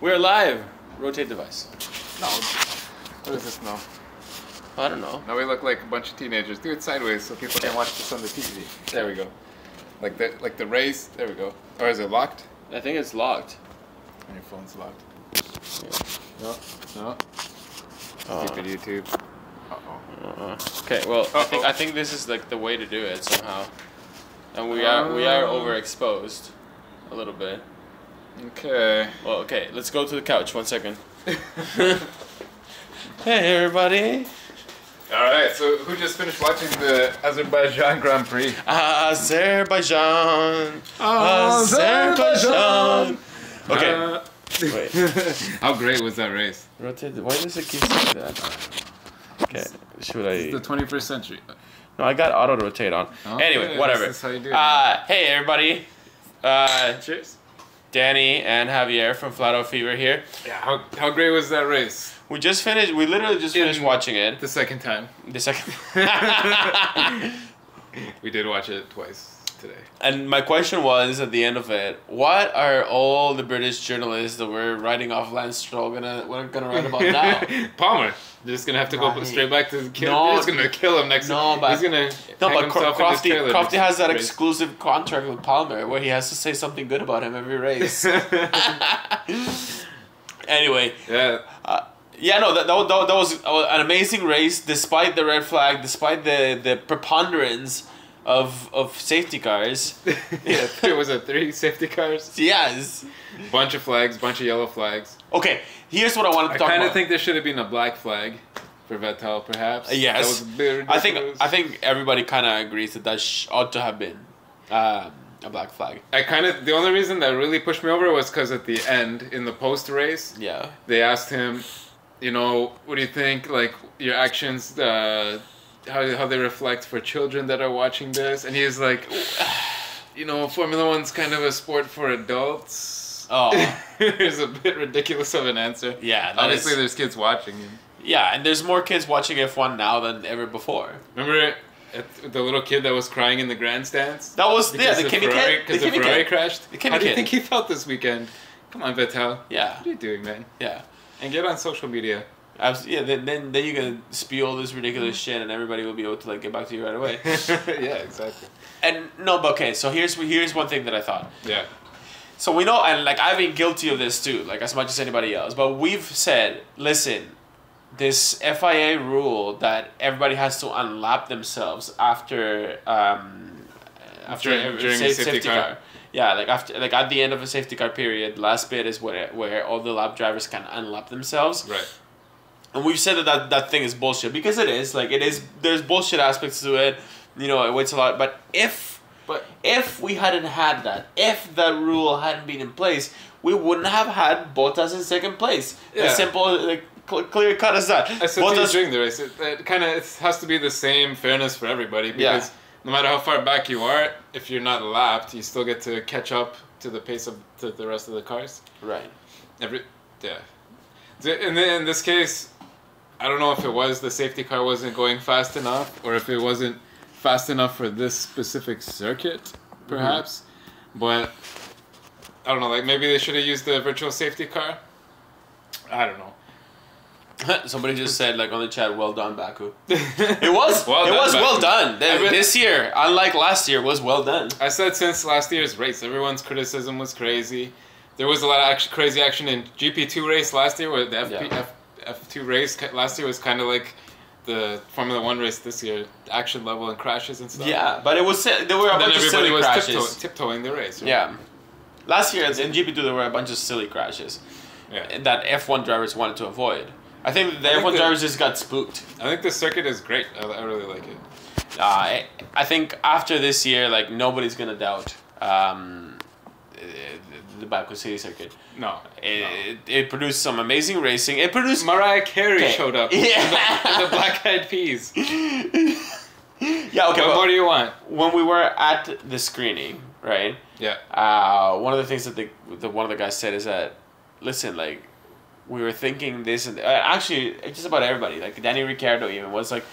We're live. Rotate device. No. What is this now? I don't know. Now we look like a bunch of teenagers. Do it sideways so people can watch this on the TV. There we go. Like the race. There we go. Or is it locked? I think it's locked. And your phone's locked. Yeah. No. Stupid YouTube. Okay. Well, I think this is like the way to do it somehow. And we are overexposed a little bit. Okay. Well, okay. Let's go to the couch. 1 second. Hey, everybody. All right. So who just finished watching the Azerbaijan Grand Prix? Azerbaijan. Azerbaijan. Okay. Wait. How great was that race? Rotate. Why does it keep saying that? Okay. Should I? It's the 21st century. No, I got auto rotate on. Okay, anyway, whatever. This is how you do it. Hey, everybody. Cheers. Danny and Javier from Flat Out Fever here. Yeah. How great was that race? We just finished. We literally just finished watching it. The second time. The second. We did watch it twice today. And my question was at the end of it, what are all the British journalists that were writing off Lance Stroll gonna write about now? Palmer. They're just gonna have to go straight back to the kill. No, They're just gonna kill him next. No, but he's gonna. Crofty has that exclusive contract with Palmer where he has to say something good about him every race. Anyway. Yeah. Yeah, no, that was an amazing race despite the red flag, despite the preponderance of safety cars. Yeah, there was 3 safety cars. Yes. Bunch of flags, bunch of yellow flags. Okay, here's what I wanted to talk about. I kind of think there should have been a black flag for Vettel, perhaps. Yes. That was a bit ridiculous. I think everybody kind of agrees that ought to have been a black flag. The only reason that really pushed me over was because at the end, in the post race, yeah, they asked him, what do you think, like, your actions, how they reflect for children that are watching this? And he's like, Formula One's kind of a sport for adults. Oh. It's a bit ridiculous of an answer. Yeah. Obviously, there's kids watching. Yeah, and there's more kids watching F1 now than ever before. Remember the little kid that was crying in the grandstands? That was, the Kimmy kid. Because the Ferrari crashed? How do you kid. think he felt this weekend? Come on, Vettel. Yeah. What are you doing, man? Yeah. And get on social media. Yeah, then you're gonna spew all this ridiculous shit, and everybody will be able to like get back to you right away. Yeah, exactly. And no, but okay. So here's one thing that I thought. Yeah. So we know, and like I've been guilty of this too, like as much as anybody else. But we've said, listen, this FIA rule that everybody has to unlap themselves after during a safety car. Yeah, like at the end of a safety car period, last bit is where all the lap drivers can unlap themselves. Right. And we've said that thing is bullshit because it is. Like it is. There's bullshit aspects to it. It weighs a lot. But if we hadn't had that, if that rule hadn't been in place, we wouldn't have had Bottas in second place. Yeah. As simple, clear cut as that. I said Bottas during the race, it has to be the same fairness for everybody because no matter how far back you are, if you're not lapped, you still get to catch up to the pace of the rest of the cars. Right. In this case, I don't know if it was the safety car wasn't going fast enough or if it wasn't fast enough for this specific circuit, perhaps. Mm-hmm. But I don't know, like maybe they should have used the virtual safety car. I don't know. Somebody just said like on the chat, "Well done, Baku." It was well done. This year, unlike last year, was well done. I said since last year's race, everyone's criticism was crazy. There was a lot of crazy action in GP2 race last year, where the F2 race last year was kind of like the Formula 1 race this year, action level and crashes and stuff. Yeah, but there were a bunch of silly crashes. Everybody was tiptoeing the race. Right? Yeah. Last year in GP2 there were a bunch of silly crashes that F1 drivers wanted to avoid. I think the F1 drivers just got spooked. I think the circuit is great. I really like it. I think after this year, like nobody's gonna doubt the Baku City circuit. No. It produced some amazing racing. It produced Mariah Carey showed up. Yeah. The Black Eyed Peas. Yeah. Okay. What more do you want? When we were at the screening, right? Yeah. One of the things that one of the guys said is that, listen, like, we were thinking this and actually just about everybody, like Danny Ricciardo even was like,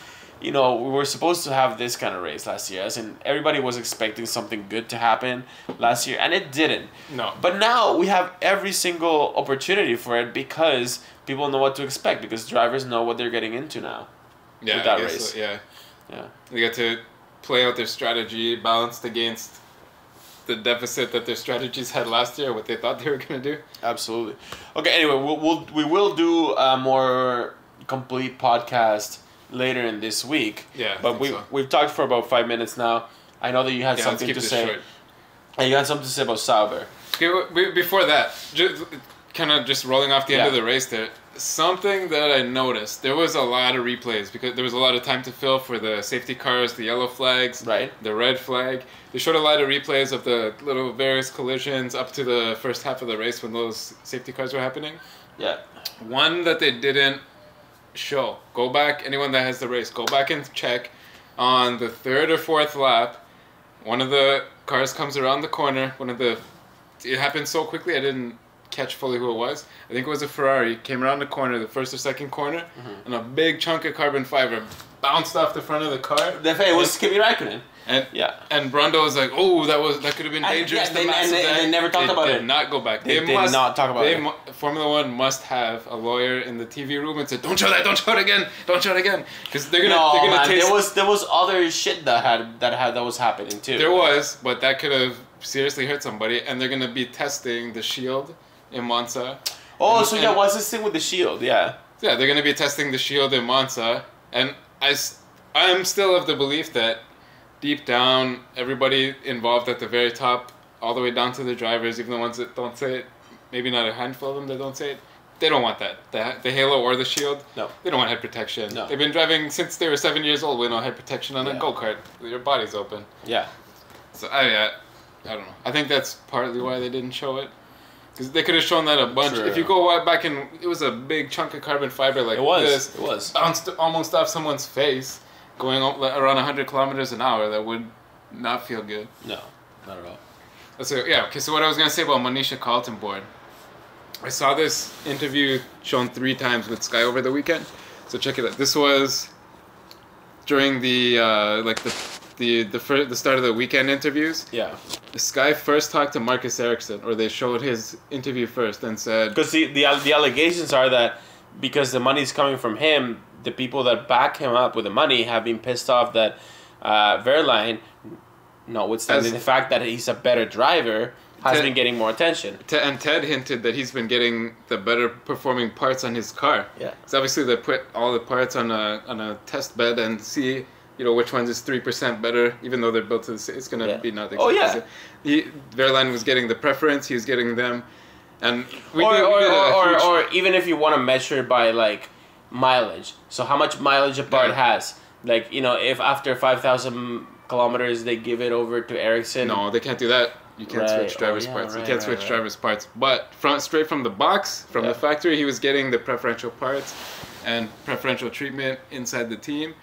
you know, we were supposed to have this kind of race last year, as in everybody was expecting something good to happen last year, and it didn't. No. But now we have every single opportunity for it because people know what to expect, because drivers know what they're getting into now. Yeah, with that I guess race. so, yeah. Yeah. They get to play out their strategy balanced against the deficit that their strategies had last year, what they thought they were going to do. Absolutely. Okay. Anyway, we will do a more complete podcast later in this week. Yeah, I But think so. we've talked for about 5 minutes now. I know that you had Yeah, let's something keep to this say. short. And you had something to say about Sauber. Okay, before that, kind of just rolling off the end Yeah. of the race there, something that I noticed, there was a lot of replays because there was a lot of time to fill for the safety cars, the yellow flags, Right. the red flag. They showed a lot of replays of the little various collisions up to the first half of the race when those safety cars were happening. Yeah. One that they didn't show, go back, anyone that has the race, go back and check on the third or fourth lap. One of the cars comes around the corner. It happened so quickly I didn't catch fully who it was. I think it was a Ferrari. Came around the corner, the first or second corner, and a big chunk of carbon fiber bounced off the front of the car. It was Kimi Räikkönen. And Yeah. and Brundle was like, "Oh, that could have been And, dangerous." yeah, the they- massive and they that." never talked about They it. did not go back. They did not talk about it. Formula One must have a lawyer in the TV room and said, "Don't show that! Don't show it again! Don't show it again!" Because they're gonna man, taste. there was other shit that was happening too. There was, but that could have seriously hurt somebody, and they're gonna be testing the shield in Monza. Oh, And- so and- yeah, what's this thing with the shield? Yeah. Yeah, they're gonna be testing the shield in Monza, and I'm still of the belief that deep down, everybody involved at the very top, all the way down to the drivers, even the ones that don't say it, maybe not a handful of them that don't say it, they don't want that. The halo or the shield, No. they don't want head protection. No. They've been driving since they were 7 years old with no head protection on a Yeah. go-kart. Your body's open. Yeah. So I don't know. I think that's partly why they didn't show it. Because they could have shown that a bunch. True. If you go back and it was a big chunk of carbon fiber like It was. this, It was. bounced almost off someone's face, going around 100 kilometers an hour, that would not feel good. No, not at all. So yeah, okay. So what I was gonna say about Manisha Kaltenborn, I saw this interview shown 3 times with Sky over the weekend. So check it out. This was during the the start of the weekend interviews. Yeah. This guy first talked to Marcus Ericsson, or they showed his interview first and said, Because the allegations are that because the money's coming from him, the people that back him up with the money have been pissed off that Verline, notwithstanding the fact that he's a better driver, has Ted- been getting more attention. and Ted hinted that he's been getting the better performing parts on his car. Yeah. So obviously they put all the parts on a test bed and see, which ones is 3% better, even though they're built to the same. It's gonna be nothing. Oh, yeah. Verline was getting the preference. He was getting them, and Or even if you want to measure it by like mileage. So how much mileage a part has? Like, if after 5,000 kilometers they give it over to Ericsson. No, they can't do that. You can't Right. switch drivers' Oh, yeah, parts. You right, can't right, switch right. drivers' parts. But straight from the box, from Yeah. the factory, he was getting the preferential parts and preferential treatment inside the team.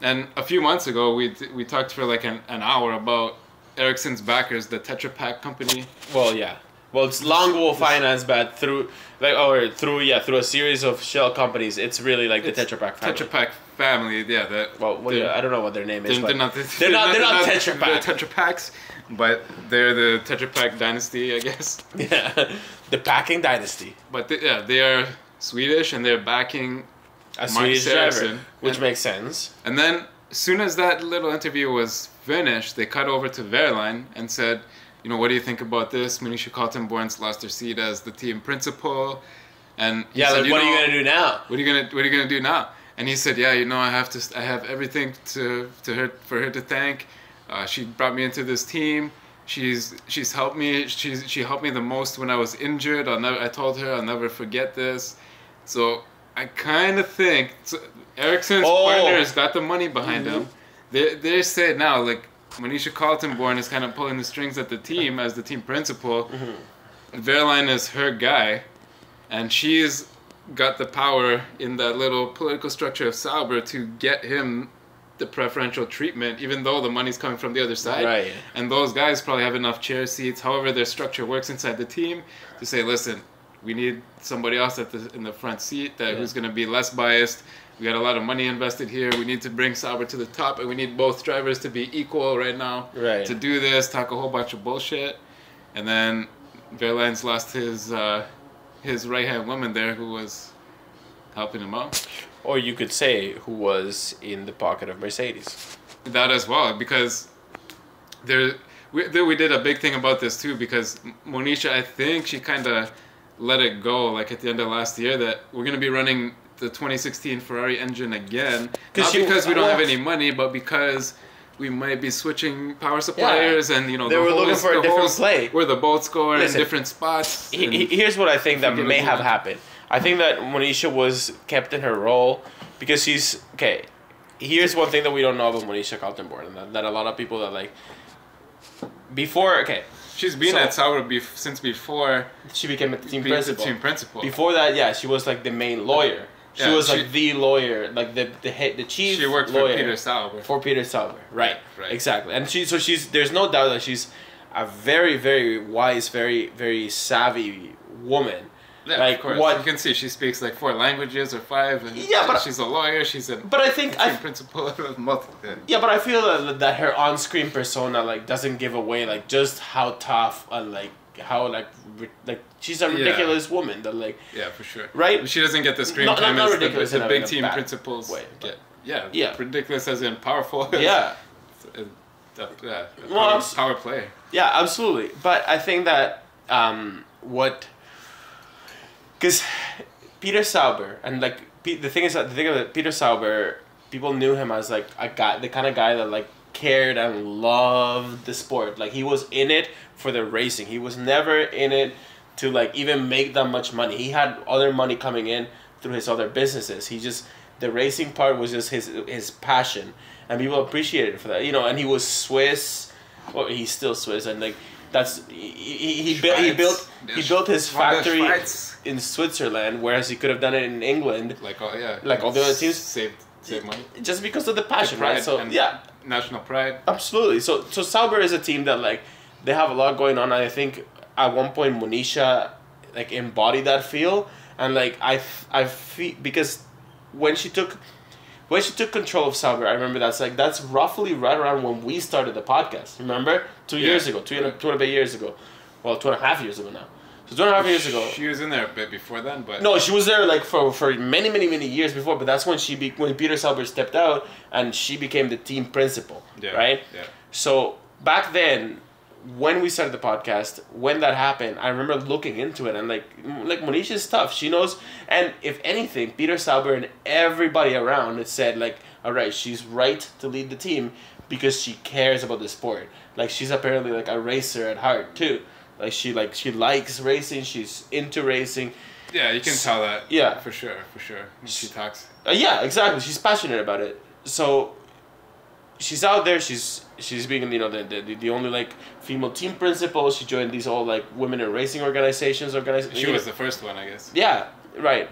And a few months ago, we talked for like an hour about Ericsson's backers, the Tetra Pak company. Well, yeah. Well, it's Longbow Finance, but through a series of shell companies, it's really like the Tetra Pak family. Tetra Pak family, yeah. I don't know what their name is. They're but not they're not Tetra Pak. They're Tetra Paks, but they're the Tetra Pak dynasty, I guess. Yeah, the packing dynasty. But they are Swedish and they're backing A Marcus Swedish driver, Ericsson. which And- makes sense. And then, as soon as that little interview was finished, they cut over to Verline and said, what do you think about this? Manisha Kaltenborn's lost her seat as the team principal, and he said, what are you gonna do now? What are you gonna do now? And he said, I have everything for her to thank. She brought me into this team. She's helped me. She helped me the most when I was injured. I told her I'll never forget this. So I kind of think Ericsson's partners got the money behind them. They say now, like, Manisha Kaltenborn is kind of pulling the strings at the team as the team principal. Verline is her guy, and she's got the power in that little political structure of Sauber to get him the preferential treatment, even though the money's coming from the other side. Right. And those guys probably have enough chair seats, however their structure works inside the team, to say, listen, we need somebody else in the front seat who's going to be less biased, We got a lot of money invested here. We need to bring Sauber to the top, and we need both drivers to be equal right now. Right. To do this, talk a whole bunch of bullshit, and then Verlaine's lost his right-hand woman there who was helping him out. Or you could say who was in the pocket of Mercedes. That as well, because we did a big thing about this too, because Monisha, I think she kind of let it go like at the end of last year that we're going to be running the 2016 Ferrari engine again. Not because we don't have any money, but because we might be switching power suppliers and, you know, they were looking for a different play. Where the bolts go are in different spots. Here's what I think that may have happened. I think that Monisha was kept in her role because she's... Okay, here's one thing that we don't know about Monisha Kaltenborn, and that a lot of people that like... Before... Okay. She's been at Sauber since before she became a team principal. Before that, yeah, she was like the main lawyer. She was like the lawyer, like the chief. She worked lawyer for Peter Sauber. For Peter Sauber, right? Exactly. And she's there's no doubt that she's a very, very wise, very, very savvy woman. Yeah, like, of course. You can see she speaks like 4 languages or 5. And yeah, but she's a lawyer. She's a team principal of multiple. Yeah, but I feel that her on-screen persona like doesn't give away like just how tough and like how like she's a ridiculous woman that like. Yeah, for sure. Right. She doesn't get the screen time as the big team principals. Way, yeah. Ridiculous as in powerful. Yeah. Power player. Yeah, absolutely. But I think that because Peter Sauber and like the thing of Peter Sauber, people knew him as like a guy, the kind of guy that like cared and loved the sport. Like he was in it for the racing. He was never in it to like even make that much money. He had other money coming in through his other businesses. The racing part was just his passion, and people appreciated it for that. You know, and he was Swiss. Well, he's still Swiss, and like that's he built his factory in Switzerland, whereas he could have done it in England. Like all the other teams saved money just because of the passion, right? So national pride. Absolutely. So Sauber is a team that like they have a lot going on. And I think at one point Monisha like embodied that feel, and like I feel because when she took control of Sauber, I remember that's roughly right around when we started the podcast. Remember? 2 years ago, two and a bit years ago. Well, 2.5 years ago now. So 2.5 years ago. She was in there a bit before then, but no, she was there like for many, many, many years before. But that's when when Peter Sauber stepped out and she became the team principal, right? Yeah. So back then, when we started the podcast, when that happened, I remember looking into it and like Monisha's tough. She knows, and if anything, Peter Sauber and everybody around had said like, all right, she's right to lead the team because she cares about the sport. Like she's apparently like a racer at heart too. Like she likes racing. She's into racing. Yeah, you can tell that. Yeah, for sure. When she talks. Yeah, exactly. She's passionate about it. So she's out there. She's being the only like female team principal. She joined these all like women in racing organizations. She was the first one, I guess. Yeah. Right.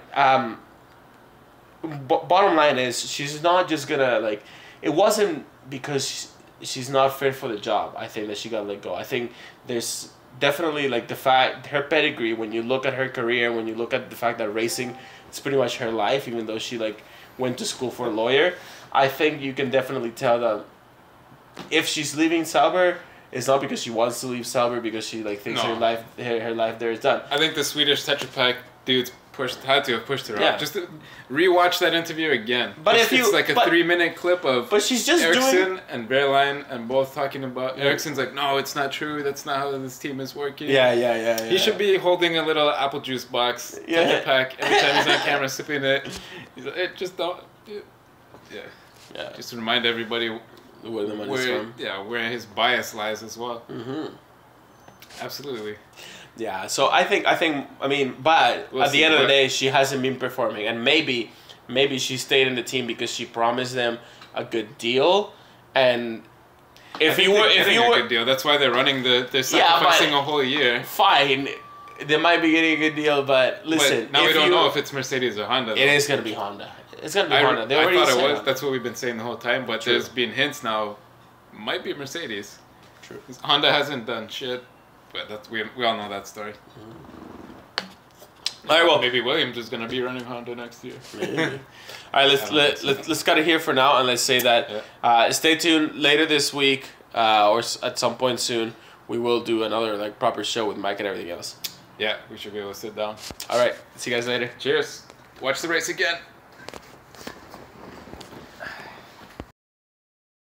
Bottom line is she's not just gonna like. It wasn't because she's not fit for the job. I think that she got let go. I think there's definitely like the fact her pedigree. When you look at her career, when you look at the fact that racing is pretty much her life, even though she like went to school for a lawyer, I think you can definitely tell that if she's leaving Sauber, it's not because she wants to leave Sauber, because she like thinks her life there is done. I think the Swedish Tetra Pak dudes had to have pushed her out. Just to rewatch that interview again. But it's like a 3-minute clip of she's just Ericsson and Verlaine and both talking about Ericsson's like, no, it's not true. That's not how this team is working. Yeah. He should be holding a little apple juice box, Tetra Pak, every time he's on camera sipping it. He's like, just don't. Yeah. Just to remind everybody where the money's from. Yeah, where his bias lies as well. Mm-hmm. Absolutely. Yeah, so I mean, but at the end of the day, she hasn't been performing, and maybe she stayed in the team because she promised them a good deal, and if you were a good deal, that's why they're running they're sacrificing a whole year. Fine, they might be getting a good deal, but listen. But now we don't know if it's Mercedes or Honda. It is gonna be Honda. It's gonna be Honda. I thought it was. That's what we've been saying the whole time, but there's been hints now. Might be Mercedes. True. Honda hasn't done shit. But we all know that story. All right, well, maybe Williams is gonna be running Honda next year. all right, let's cut it here for now, and let's say that stay tuned later this week or at some point soon. We will do another like proper show with Mike and everything else. Yeah, we should be able to sit down. All right, see you guys later. Cheers. Watch the race again.